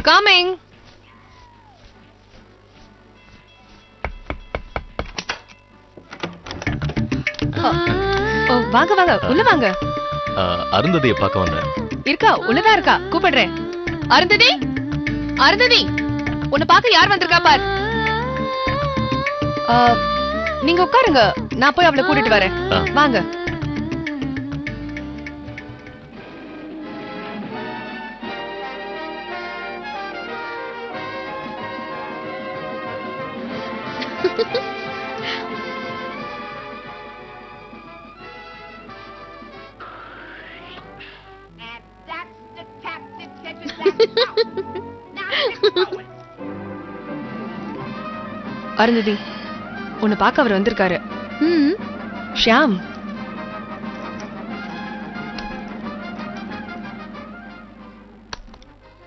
Coming. வாங்க வாங்க, உள்ள வாங்க. அருந்ததியை பார்க்க வந்தேன். இருக்கா? உள்ளதா இருக்கா? கூப்பிடுறேன். அருந்ததி, அருந்ததி, உன்னை பார்க்க யார் வந்திருக்கா பார். நீங்க உட்காருங்க, நான் போய் அவளை கூட்டிட்டு வரேன். வாங்க. அருந்ததி, உன்னை பார்க்க அவர் வந்திருக்காரு. ஷியாம்.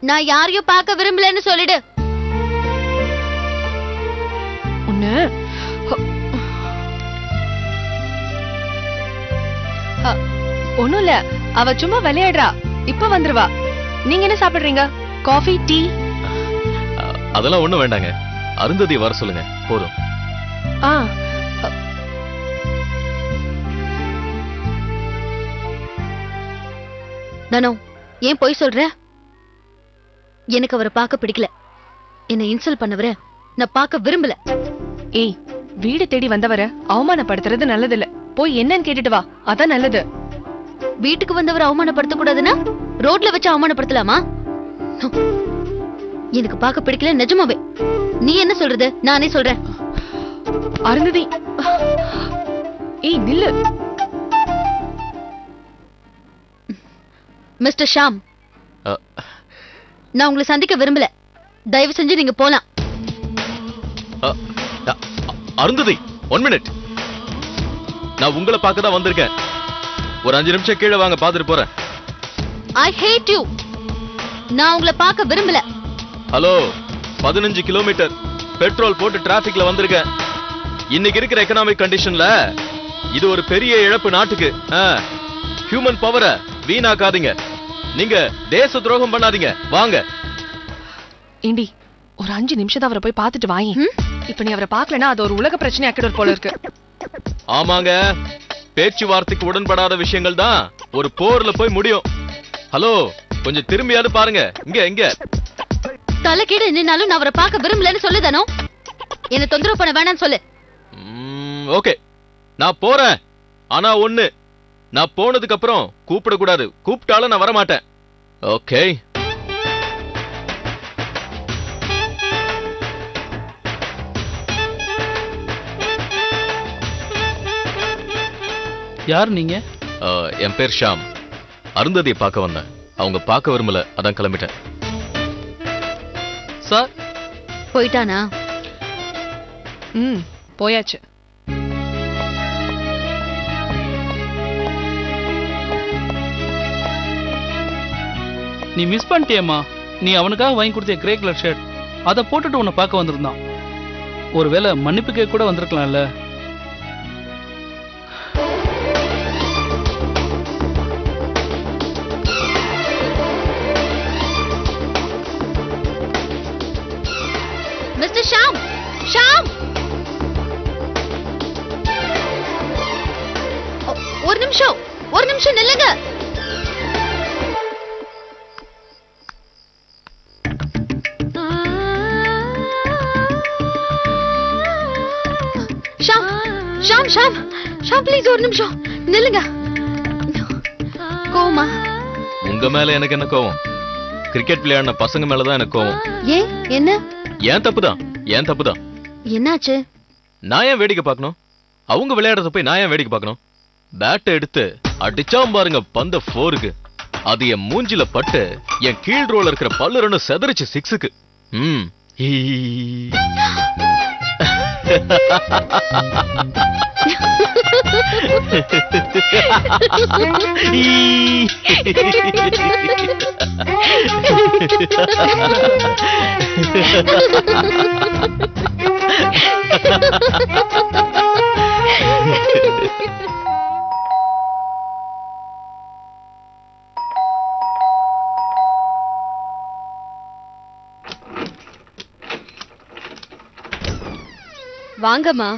நான் யாரையும் பார்க்க விரும்பலன்னு சொல்லிடு. உன்ன ஒண்ணும் இல்ல, அவ சும்மா விளையாடுறா. இப்ப வந்துருவா. நீங்க என்ன சாப்பிடுறீங்க? Coffee, tea? அதெல்லாம் ஒண்ணும் வேண்டாங்க. அருந்ததி வர சொல்லுங்க, போதும். நானோ ஏன் போய் சொல்ற? எனக்கு அவரை பார்க்க பிடிக்கல. என்ன இன்சல்ட் பண்ணவர நான் பார்க்க விரும்பல. ஏய், வீடு தேடி வந்தவர அவமானப்படுத்துறது நல்லது இல்ல. போய் என்னன்னு கேட்டுட்டு வா, அதான் நல்லது. வீட்டுக்கு வந்தவரை அவமானப்படுத்த கூடாதுன்னா ரோட்ல வச்சு அவமானப்படுத்தலாமா? எனக்கு பார்க்க பிடிக்கல நிஜமாவே. நீ என்ன சொல்றது? நானே சொல்றேன். அருந்ததி, ஏய் நில்லு. மிஸ்டர் ஷாம், நான் உங்களை சந்திக்க விரும்பல. தயவு செஞ்சு நீங்க போலாம். அருந்ததி, 1 மினிட். நான் உங்களை பார்க்க தான் வந்திருக்கேன். ஒரு 5 நிமிஷம் கீழே வாங்க, பாத்துட்டு போறேன். I hate you. நான் உங்களை பார்க்க விரும்பல. ஹலோ, 15 கிலோமீட்டர் பெட்ரோல் போட்டு டிராபிக்ல வந்திருக்கேன். இன்னைக்கு இருக்கிற எக்கனாமிக் கண்டிஷன்ல இது ஒரு பெரிய இழப்பு நாட்டுக்கு. ஹியூமன் பவரை வீணாக்காதீங்க. நீங்க தேச துரோகம் பண்ணாதீங்க. வாங்க. இண்டி, ஒரு 5 நிமிஷம் தான் அவரை போய் பார்த்துட்டு வாங்க. இப்ப நீ அவரை பார்க்கலனா அது ஒரு உலக பிரச்சனை ஆக்கிடும் போல இருக்கு. ஆமாங்க, பேச்சுவார்த்தைக்கு உடன்படாத விஷயங்கள் தான் ஒரு போர்ல போய் முடியும். ஹலோ, கொஞ்சம் திரும்பியாவது பாருங்க. இங்க இங்க தலைக்கீடு நின்னாலும் நான் அவரை பார்க்க விரும்பலன்னு சொல்லுதானோ? என்ன தொந்தரவு பண்ண வேணாம்னு சொல்லு. ஓகே, நான் போறேன். ஆனா ஒண்ணு, நான் போனதுக்கு அப்புறம் கூப்பிட கூடாது. கூப்பிட்டாலும் நான் வர மாட்டேன். ஓகே? யார் நீங்க? என் பேர் ஷாம். அருந்ததியை பார்க்க வந்தேன். அவங்க பார்க்க விரும்பல, அதான் கிளம்பிட்டேன். சார் போயிட்டானா? போயாச்சு. நீ மிஸ் பண்ணிட்டியம்மா. நீ அவனுக்காக வாங்கி கொடுத்த கிரே கலர் ஷர்ட், அதை போட்டுட்டு உன்னை பார்க்க வந்திருந்தான். ஒருவேளை மன்னிப்பு கேட்க கூட வந்திருக்கலாம்ல. மிஸ்டர் ஷாம், ஷாம், ஒரு நிமிஷம் நில்லுங்க. ஷாம், ஷாம், ஷாம், ஷாம், ப்ளீஸ் ஒரு நிமிஷம் நில்லுங்க. கோமா? உங்க மேல எனக்கு என்ன கோவம்? கிரிக்கெட் விளையாடின பசங்க மேலதான் எனக்கு கோவம். ஏன்? என்ன? ஏன் தப்புதான், ஏன் தப்புதான். என்னாச்சு? நான் ஏன் வேடிக்கை பார்க்கணும்? அவங்க விளையாடுறத போய் நான் ஏன் வேடிக்கை பார்க்கணும்? பேட்டை எடுத்து அடிச்சாம் பாருங்க பந்த 4க்கு. அது என் மூஞ்சில பட்டு என் கீழ் ரோல இருக்கிற பல்லுறன்னு செதறிச்சு 6க்கு. வாங்கம்மா.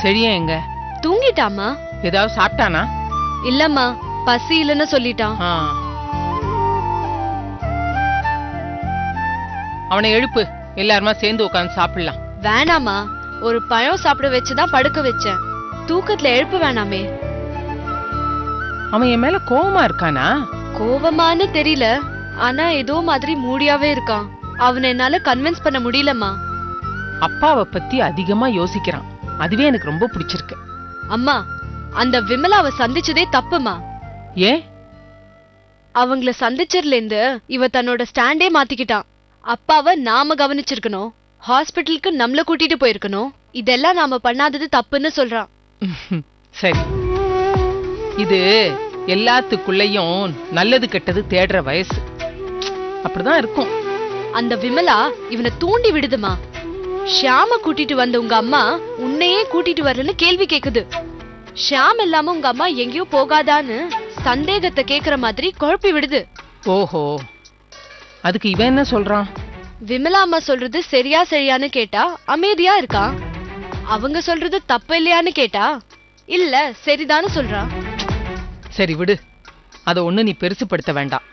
சரியா எங்க தூங்கிட்டாமா? ஏதாவது சாப்பிட்டானா? இல்லம்மா, பசி இல்லன்னு சொல்லிட்டான். அவனை எழுப்பு, எல்லாருமா சேர்ந்து உட்கார்ந்து சாப்பிடலாம். வேணாமா, ஒரு பழம் சாப்பிட வச்சுதான் படுக்க வச்சேன். தூக்கத்துல எழுப்பு வேணாமே. அவன் என் மேல கோவமா இருக்கானா? கோவமானு தெரியல, ஆனா ஏதோ மாதிரி மூடியாவே இருக்கான். அவனை என்னால கன்வின்ஸ் பண்ண முடியலம்மா. அப்பாவை பத்தி அதிகமா யோசிக்கிறான், அதுவே எனக்கு ரொம்ப பிடிச்சிருக்கு. அம்மா, அந்த விமலாவை சந்திச்சதே தப்புமா. ஏன்? அவங்கள சந்திச்சதுல இருந்து இவ தன்னோட ஸ்டாண்டே மாத்திக்கிட்டான். அப்பாவை நாம கவனிச்சிருக்கணும், ஹாஸ்பிட்டலுக்கு நம்மள கூட்டிட்டு போயிருக்கணும். இதெல்லாம் நாம பண்ணாதது தப்புன்னு சொல்றான். சரி, இது எல்லாத்துக்குள்ளயும் நல்லது கெட்டது தேடுற வயசு, அப்படிதான் இருக்கும். அந்த விமலா இவனை தூண்டி விடுதுமா. ஷியாம கூட்டிட்டு வந்த உங்க அம்மா உன்னையே கூட்டிட்டு வரலன்னு கேள்வி கேக்குது. ஷியாம் இல்லாம உங்க அம்மா எங்கேயோ போகாதான்னு சந்தேகத்தை கேக்குற மாதிரி குழப்பி விடுது. ஓஹோ, அதுக்கு இவன் என்ன சொல்றான்? விமலா அம்மா சொல்றது சரியா சரியான்னு கேட்டா அமைதியா இருக்கா. அவங்க சொல்றது தப்பு இல்லையான்னு கேட்டா இல்ல சரிதான்னு சொல்றான். சரி விடு, அத ஒண்ணு நீ பெருசுப்படுத்த வேண்டாம்.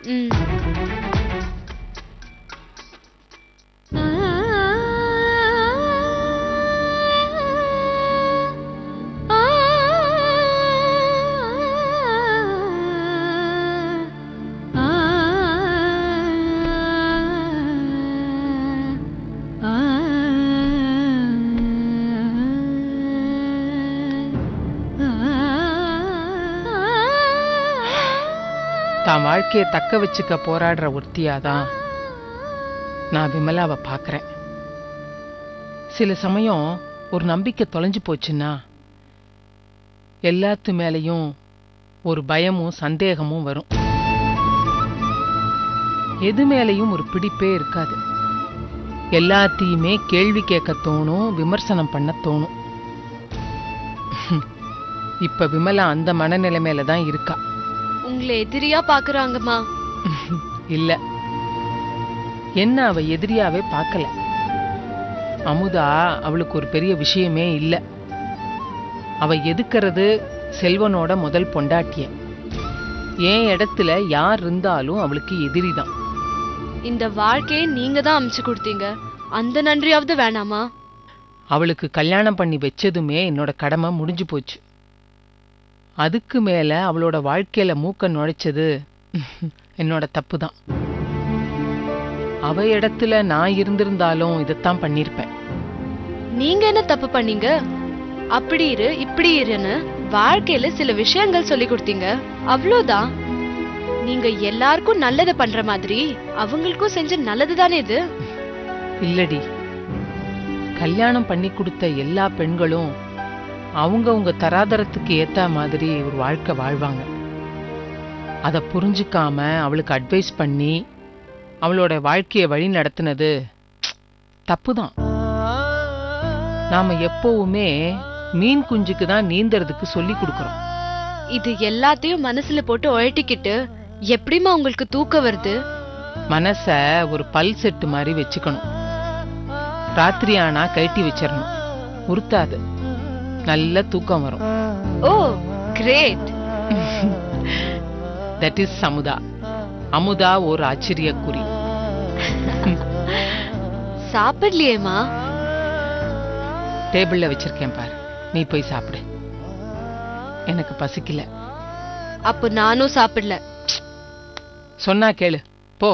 தான் வாழ்க்கையை தக்க வச்சுக்க போராடுற ஒருத்தியாதான் நான் விமலாவை பாக்குறேன். சில சமயம் ஒரு நம்பிக்கை தொலைஞ்சு போச்சுன்னா எல்லாத்து மேலையும் ஒரு பயமும் சந்தேகமும் வரும். எது மேலையும் ஒரு பிடிப்பே இருக்காது. எல்லாத்தையுமே கேள்வி கேட்க தோணும், விமர்சனம் பண்ண தோணும். இப்ப விமலா அந்த மனநிலைமையில தான் இருக்கா. உங்களை எதிரியா பாக்குறாங்கம்மா. இல்ல, என்ன அவ எதிரியாவே பார்க்கல. அமுதா அவளுக்கு ஒரு பெரிய விஷயமே இல்ல. அவ எதுக்கிறது செல்வனோட முதல் பொண்டாட்டிய. ஏன் இடத்துல யார் இருந்தாலும் அவளுக்கு எதிரிதான். இந்த வாழ்க்கையை நீங்க தான் அமைச்சு கொடுத்தீங்க, அந்த நன்றியாவது வேணாமா? அவளுக்கு கல்யாணம் பண்ணி வச்சதுமே என்னோட கடமை முடிஞ்சு போச்சு. அதுக்கு மேல அவளோட வாழ்க்கையில மூக்க நுழைச்சது என்னோட தப்பு தான். அவ இடத்துல நான் இருந்திருந்தாலும் இதைத்தான் பண்ணிருப்பேன். நீங்க என்ன தப்பு பண்ணீங்க? அப்படி இரு இப்படி இருன்னு வாழ்க்கையில சில விஷயங்கள் சொல்லி கொடுத்தீங்க, அவ்வளவுதான். நீங்க எல்லாருக்கும் நல்லது பண்ற மாதிரி அவங்களுக்கும் செஞ்ச நல்லதுதானே இது? இல்லடி, கல்யாணம் பண்ணி கொடுத்த எல்லா பெண்களும் அவங்க தராதரத்துக்கு ஏத்த மாதிரி ஒரு வாழ்க்கை வாழ்வாங்க. அத புரிஞ்சுக்காம அவளுக்கு அட்வைஸ் பண்ணி அவளோட வாழ்க்கையை வழி நடத்தினது தப்புதான். நாம எப்பவுமே மீன் குஞ்சுக்கு தான் நீந்தறதுக்கு சொல்லி கொடுக்கறோம். இது எல்லாத்தையும் மனசுல போட்டு உழட்டிக்கிட்டு எப்படிமா உங்களுக்கு தூக்கம் வருது? மனச ஒரு பல் செட்டு மாதிரி வச்சுக்கணும். ராத்திரி ஆனா கழட்டி வச்சிடணும், உறுத்தாது. நல்ல தூக்கம் வரும். Oh great. That is Amudha. Amudha ஒரு ஆச்சரிய குறி. சாப்பிடலையேமா? டேபிள்ல வச்சிருக்கேன் பாரு, நீ போய் சாப்பிடு. எனக்கு பசிக்கல. அப்ப நானும் சாப்பிடல. சொன்னா கேளு, போ.